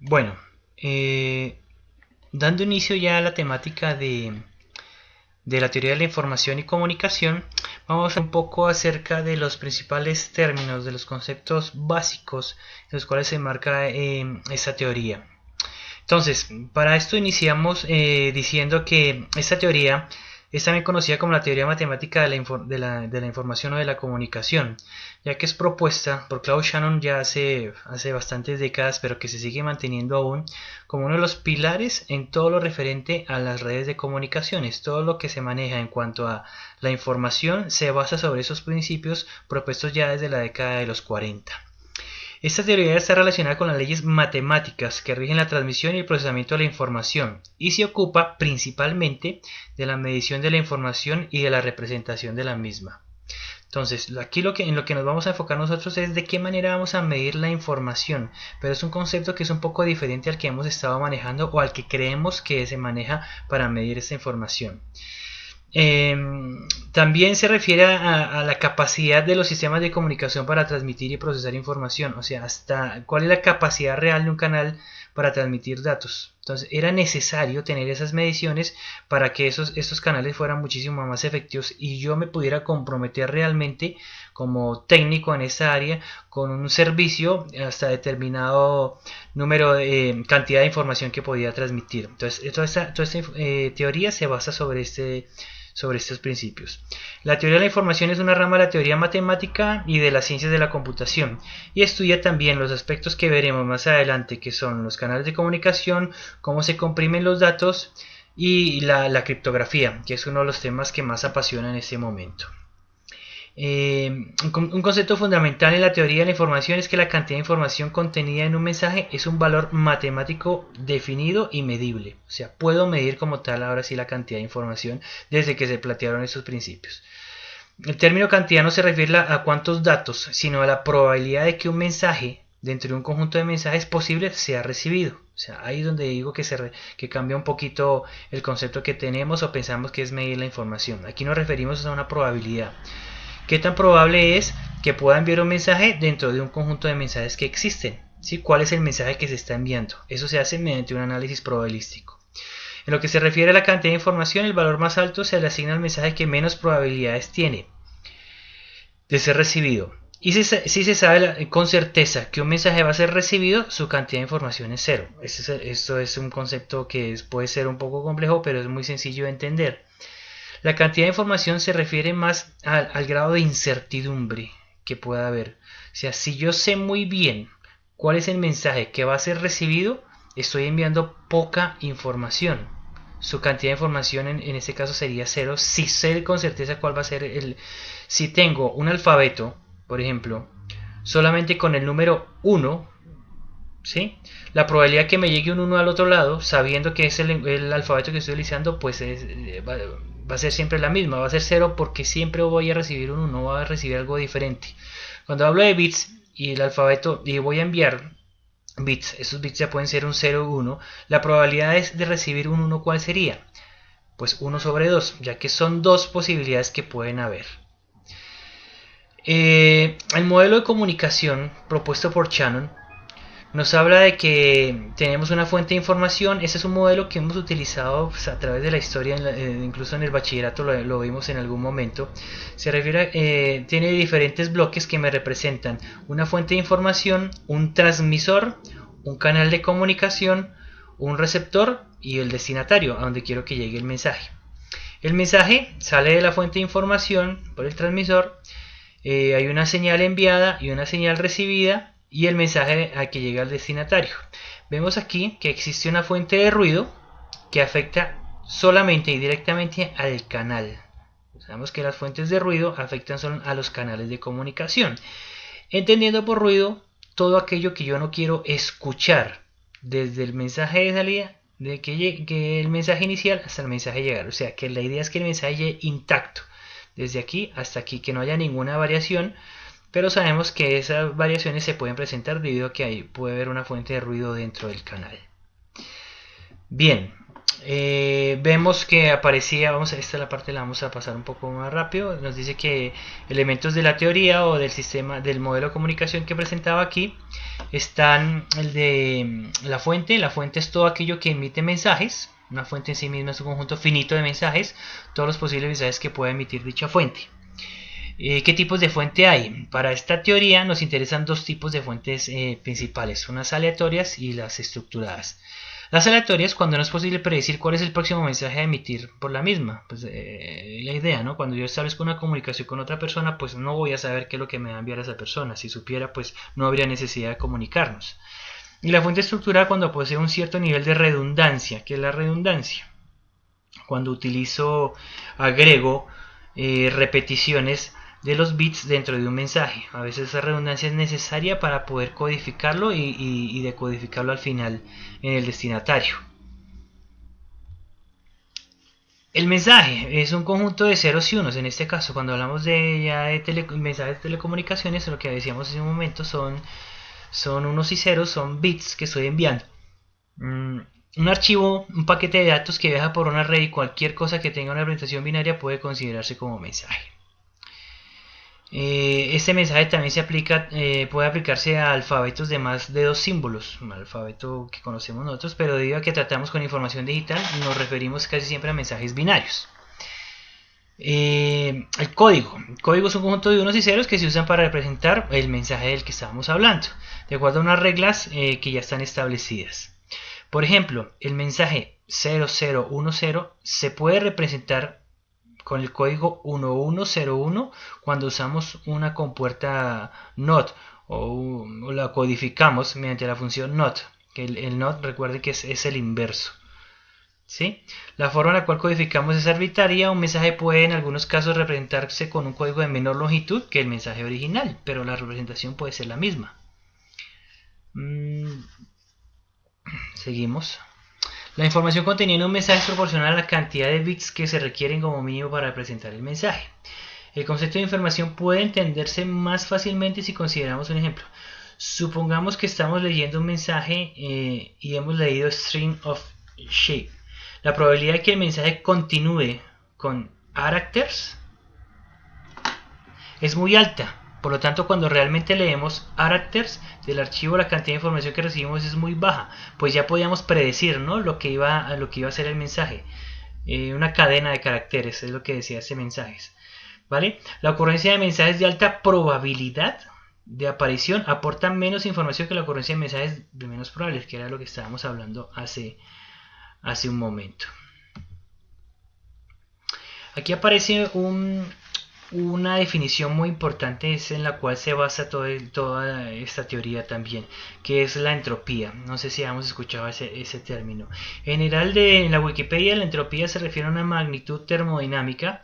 Bueno, dando inicio ya a la temática de la teoría de la información y comunicación, vamos a ver un poco acerca de los principales términos, de los conceptos básicos en los cuales se marca esta teoría. Entonces, para esto iniciamos diciendo que esta teoría es también conocida como la teoría matemática de la información o de la comunicación, ya que es propuesta por Claude Shannon ya hace bastantes décadas, pero que se sigue manteniendo aún como uno de los pilares en todo lo referente a las redes de comunicaciones. Todo lo que se maneja en cuanto a la información se basa sobre esos principios propuestos ya desde la década de los 40. Esta teoría está relacionada con las leyes matemáticas que rigen la transmisión y el procesamiento de la información y se ocupa principalmente de la medición de la información y de la representación de la misma. Entonces, aquí en lo que nos vamos a enfocar nosotros es de qué manera vamos a medir la información, pero es un concepto que es un poco diferente al que hemos estado manejando o al que creemos que se maneja para medir esta información. Eh, También se refiere a la capacidad de los sistemas de comunicación para transmitir y procesar información, o sea, hasta cuál es la capacidad real de un canal para transmitir datos. Entonces era necesario tener esas mediciones para que estos canales fueran muchísimo más efectivos y yo me pudiera comprometer realmente como técnico en esta área con un servicio hasta determinado número de cantidad de información que podía transmitir. Entonces toda esta teoría se basa sobre estos principios. La teoría de la información es una rama de la teoría matemática y de las ciencias de la computación y estudia también los aspectos que veremos más adelante, que son los canales de comunicación, cómo se comprimen los datos y la criptografía, que es uno de los temas que más apasiona en este momento. Un concepto fundamental en la teoría de la información es que la cantidad de información contenida en un mensaje es un valor matemático definido y medible. O sea, puedo medir como tal ahora sí la cantidad de información desde que se plantearon estos principios. El término cantidad no se refiere a cuántos datos, sino a la probabilidad de que un mensaje dentro de un conjunto de mensajes posibles sea recibido. O sea, ahí es donde digo que cambia un poquito el concepto que tenemos o pensamos que es medir la información. Aquí nos referimos a una probabilidad. ¿Qué tan probable es que pueda enviar un mensaje dentro de un conjunto de mensajes que existen? ¿Sí? ¿Cuál es el mensaje que se está enviando? Eso se hace mediante un análisis probabilístico. En lo que se refiere a la cantidad de información, el valor más alto se le asigna al mensaje que menos probabilidades tiene de ser recibido. Y si se sabe con certeza que un mensaje va a ser recibido, su cantidad de información es cero. Esto es un concepto que puede ser un poco complejo, pero es muy sencillo de entender. La cantidad de información se refiere más al grado de incertidumbre que pueda haber. O sea, si yo sé muy bien cuál es el mensaje que va a ser recibido, estoy enviando poca información. Su cantidad de información en este caso sería cero. Si sé con certeza cuál va a ser el... Si tengo un alfabeto, por ejemplo, solamente con el número 1, ¿sí? La probabilidad que me llegue un 1 al otro lado, sabiendo que es el alfabeto que estoy utilizando, pues va a ser siempre la misma, va a ser cero porque siempre voy a recibir un 1, no voy a recibir algo diferente. Cuando hablo de bits y el alfabeto y voy a enviar bits, esos bits ya pueden ser un 0 o 1, la probabilidad de recibir un 1, ¿cuál sería? Pues 1 sobre 2, ya que son dos posibilidades que pueden haber. El modelo de comunicación propuesto por Shannon nos habla de que tenemos una fuente de información. Ese es un modelo que hemos utilizado pues, a través de la historia, incluso en el bachillerato lo vimos en algún momento. Se refiere, tiene diferentes bloques que me representan una fuente de información, un transmisor, un canal de comunicación, un receptor y el destinatario, a donde quiero que llegue el mensaje. El mensaje sale de la fuente de información por el transmisor, hay una señal enviada y una señal recibida y el mensaje a que llega al destinatario. Vemos aquí que existe una fuente de ruido que afecta solamente y directamente al canal. Sabemos que las fuentes de ruido afectan solo a los canales de comunicación, entendiendo por ruido todo aquello que yo no quiero escuchar desde el mensaje de salida, de que el mensaje inicial hasta el mensaje llegar. O sea que la idea es que el mensaje llegue intacto desde aquí hasta aquí, que no haya ninguna variación, pero sabemos que esas variaciones se pueden presentar debido a que ahí puede haber una fuente de ruido dentro del canal. Bien, vemos que aparecía, esta la parte la vamos a pasar un poco más rápido, nos dice que elementos de la teoría o del sistema, del modelo de comunicación que presentaba aquí, están el de la fuente es todo aquello que emite mensajes, una fuente en sí misma es un conjunto finito de mensajes, todos los posibles mensajes que pueda emitir dicha fuente. ¿Qué tipos de fuente hay? Para esta teoría nos interesan dos tipos de fuentes principales, unas aleatorias y las estructuradas. Las aleatorias, cuando no es posible predecir cuál es el próximo mensaje a emitir por la misma, pues la idea, ¿no? Cuando yo establezco una comunicación con otra persona, pues no voy a saber qué es lo que me va a enviar esa persona. Si supiera, pues no habría necesidad de comunicarnos. Y la fuente estructurada cuando posee un cierto nivel de redundancia. ¿Qué es la redundancia? Cuando agrego repeticiones de los bits dentro de un mensaje. A veces esa redundancia es necesaria para poder codificarlo y decodificarlo al final en el destinatario. El mensaje es un conjunto de ceros y unos. En este caso, cuando hablamos de mensajes de telecomunicaciones, lo que decíamos en un momento son unos y ceros, son bits que estoy enviando. Un archivo, un paquete de datos que viaja por una red y cualquier cosa que tenga una representación binaria puede considerarse como mensaje. Este mensaje también puede aplicarse a alfabetos de más de 2 símbolos, un alfabeto que conocemos nosotros, pero debido a que tratamos con información digital, nos referimos casi siempre a mensajes binarios. El código. El código es un conjunto de unos y ceros que se usan para representar el mensaje del que estábamos hablando, de acuerdo a unas reglas que ya están establecidas. Por ejemplo, el mensaje 0010 se puede representar con el código 1101 cuando usamos una compuerta NOT o la codificamos mediante la función NOT, que el NOT recuerden que es el inverso. ¿Sí? La forma en la cual codificamos es arbitraria. Un mensaje puede en algunos casos representarse con un código de menor longitud que el mensaje original, pero la representación puede ser la misma. Seguimos. La información contenida en un mensaje es proporcional a la cantidad de bits que se requieren como mínimo para representar el mensaje. El concepto de información puede entenderse más fácilmente si consideramos un ejemplo. Supongamos que estamos leyendo un mensaje y hemos leído string of shape. La probabilidad de que el mensaje continúe con characters es muy alta. Por lo tanto, cuando realmente leemos characters del archivo, la cantidad de información que recibimos es muy baja, pues ya podíamos predecir, ¿no?, lo que iba a ser el mensaje. Una cadena de caracteres es lo que decía ese mensaje, ¿vale? La ocurrencia de mensajes de alta probabilidad de aparición aporta menos información que la ocurrencia de mensajes de menos probables, que era lo que estábamos hablando hace un momento. Aquí aparece una definición muy importante, es en la cual se basa toda esta teoría también, que es la entropía. No sé si hemos escuchado ese término. En general, en la Wikipedia, la entropía se refiere a una magnitud termodinámica,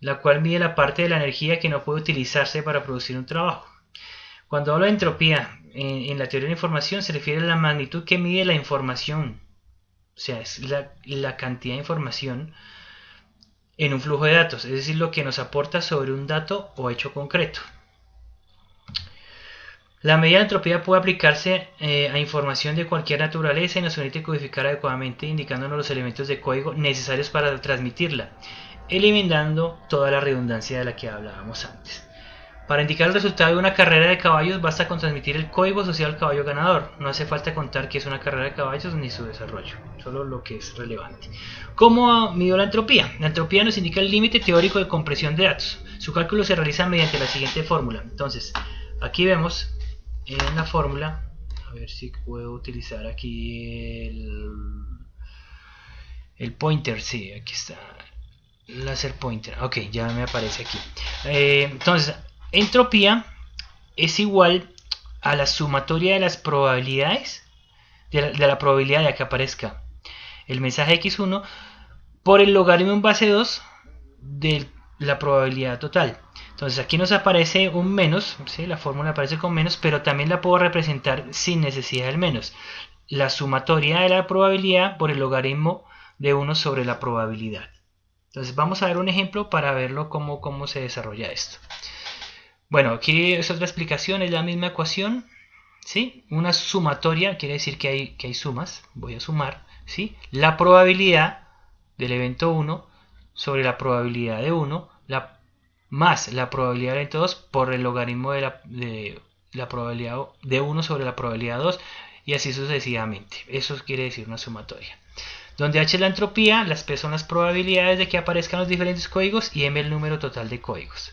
la cual mide la parte de la energía que no puede utilizarse para producir un trabajo. Cuando hablo de entropía en la teoría de la información, se refiere a la magnitud que mide la información. O sea, es la cantidad de información en un flujo de datos, es decir, lo que nos aporta sobre un dato o hecho concreto. La medida de entropía puede aplicarse a información de cualquier naturaleza y nos permite codificar adecuadamente, indicándonos los elementos de código necesarios para transmitirla, eliminando toda la redundancia de la que hablábamos antes. Para indicar el resultado de una carrera de caballos basta con transmitir el código asociado al caballo ganador. No hace falta contar qué es una carrera de caballos ni su desarrollo, solo lo que es relevante. ¿Cómo mido la entropía? La entropía nos indica el límite teórico de compresión de datos. Su cálculo se realiza mediante la siguiente fórmula. Entonces, aquí vemos en la fórmula, a ver si puedo utilizar aquí el pointer, sí, aquí está, láser pointer, ok, ya me aparece aquí. Entonces, entropía es igual a la sumatoria de las probabilidades, de la probabilidad de que aparezca el mensaje x1 por el logaritmo en base 2 de la probabilidad total. Entonces aquí nos aparece un menos, ¿sí? La fórmula aparece con menos, pero también la puedo representar sin necesidad del menos. La sumatoria de la probabilidad por el logaritmo de 1 sobre la probabilidad. Entonces vamos a ver un ejemplo para verlo cómo se desarrolla esto. Bueno, aquí es otra explicación, es la misma ecuación, ¿sí? Una sumatoria quiere decir que hay sumas, voy a sumar, ¿sí? La probabilidad del evento 1 sobre la probabilidad de 1 más la probabilidad del evento 2 por el logaritmo de la probabilidad de 1 sobre la probabilidad 2 y así sucesivamente. Eso quiere decir una sumatoria. Donde H es la entropía, las P son las probabilidades de que aparezcan los diferentes códigos y M el número total de códigos.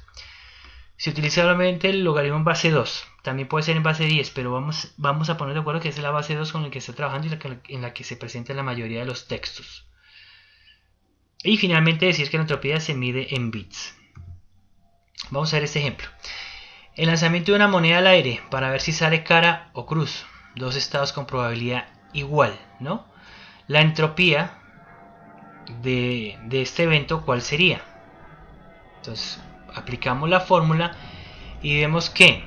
Se utiliza solamente el logaritmo en base 2, también puede ser en base 10, pero vamos a poner de acuerdo que es la base 2 con la que está trabajando y en la que se presenta la mayoría de los textos. Y finalmente decir que la entropía se mide en bits. Vamos a ver este ejemplo. El lanzamiento de una moneda al aire para ver si sale cara o cruz. Dos estados con probabilidad igual, ¿no? La entropía de este evento, ¿cuál sería? Entonces, aplicamos la fórmula y vemos que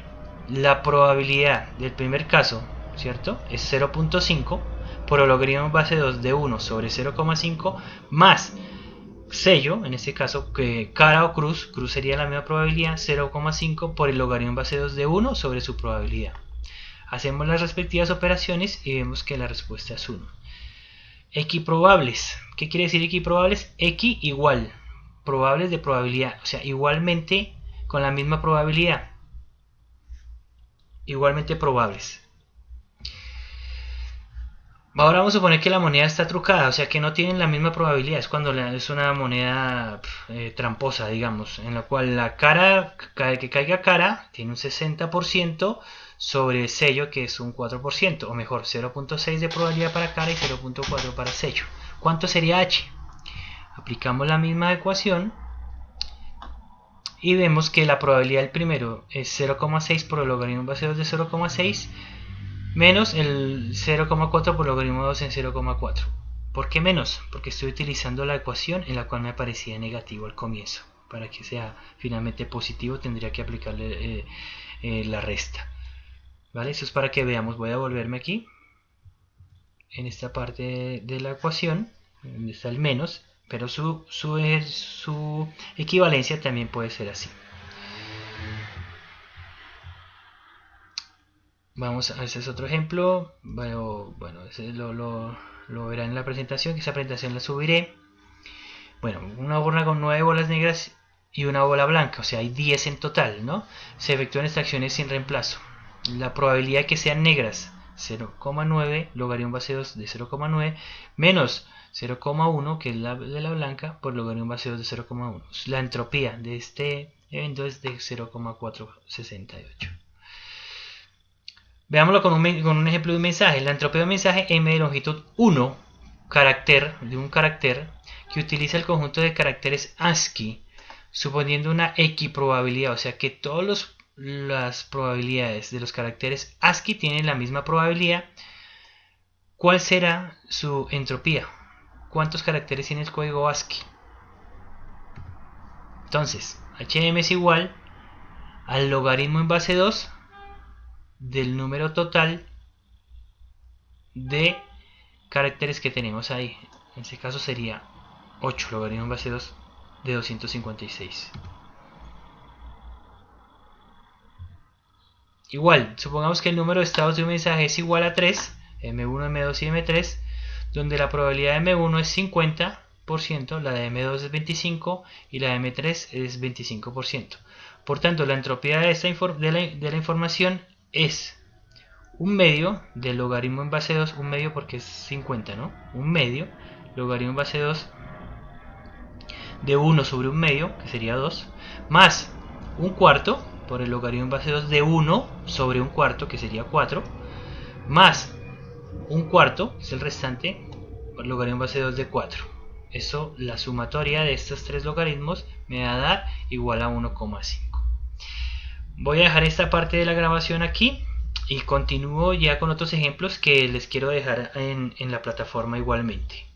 la probabilidad del primer caso, ¿cierto? Es 0.5 por el logaritmo base 2 de 1 sobre 0.5 más sello, en este caso que cara o cruz sería la misma probabilidad, 0.5 por el logaritmo base 2 de 1 sobre su probabilidad. Hacemos las respectivas operaciones y vemos que la respuesta es 1. Equiprobables. ¿Qué quiere decir equiprobables? Equi igual. Probables de probabilidad. O sea, igualmente con la misma probabilidad. Igualmente probables. Ahora vamos a suponer que la moneda está trucada, o sea que no tienen la misma probabilidad. Es cuando es una moneda tramposa, digamos, en la cual la cara, que caiga cara, tiene un 60% sobre sello, que es un 4%, o mejor, 0.6 de probabilidad para cara y 0.4 para sello. ¿Cuánto sería H? Aplicamos la misma ecuación y vemos que la probabilidad del primero es 0.6 por el logaritmo base 2 de 0.6 menos el 0.4 por logaritmo 2 en 0.4. ¿Por qué menos? Porque estoy utilizando la ecuación en la cual me aparecía negativo al comienzo. Para que sea finalmente positivo tendría que aplicarle la resta. ¿Vale? Eso es para que veamos. Voy a volverme aquí en esta parte de la ecuación donde está el menos, pero su equivalencia también puede ser así. Vamos a ese es otro ejemplo. Bueno, ese lo verán en la presentación, que esa presentación la subiré. Bueno, una borra con 9 bolas negras y una bola blanca, o sea, hay 10 en total, ¿no? Se efectúan extracciones sin reemplazo. La probabilidad de que sean negras, 0,9, logaritmo base 2 de 0,9, menos 0,1, que es la de la blanca, por logaritmo base 2 de 0,1. La entropía de este evento es de 0,468. Veámoslo con un ejemplo de un mensaje. La entropía de un mensaje m de longitud 1, de un carácter, que utiliza el conjunto de caracteres ASCII, suponiendo una equiprobabilidad, o sea que todas las probabilidades de los caracteres ASCII tienen la misma probabilidad. ¿Cuál será su entropía? ¿Cuántos caracteres tiene el código ASCII? Entonces, HM es igual al logaritmo en base 2 del número total de caracteres que tenemos ahí. En este caso sería 8, logaritmo en base 2 de 256. Igual, supongamos que el número de estados de un mensaje es igual a 3, M1, M2 y M3, donde la probabilidad de M1 es 50%, la de M2 es 25% y la de M3 es 25%. Por tanto, la entropía de la información es un medio del logaritmo en base 2, un medio porque es 50, ¿no? Un medio, logaritmo en base 2 de 1 sobre un medio, que sería 2, más un cuarto, por el logaritmo en base 2 de 1 sobre un cuarto, que sería 4, más un cuarto, es el restante, por el logaritmo en base 2 de 4. Eso, la sumatoria de estos tres logaritmos me va a dar igual a 1,5. Voy a dejar esta parte de la grabación aquí y continúo ya con otros ejemplos que les quiero dejar en la plataforma igualmente.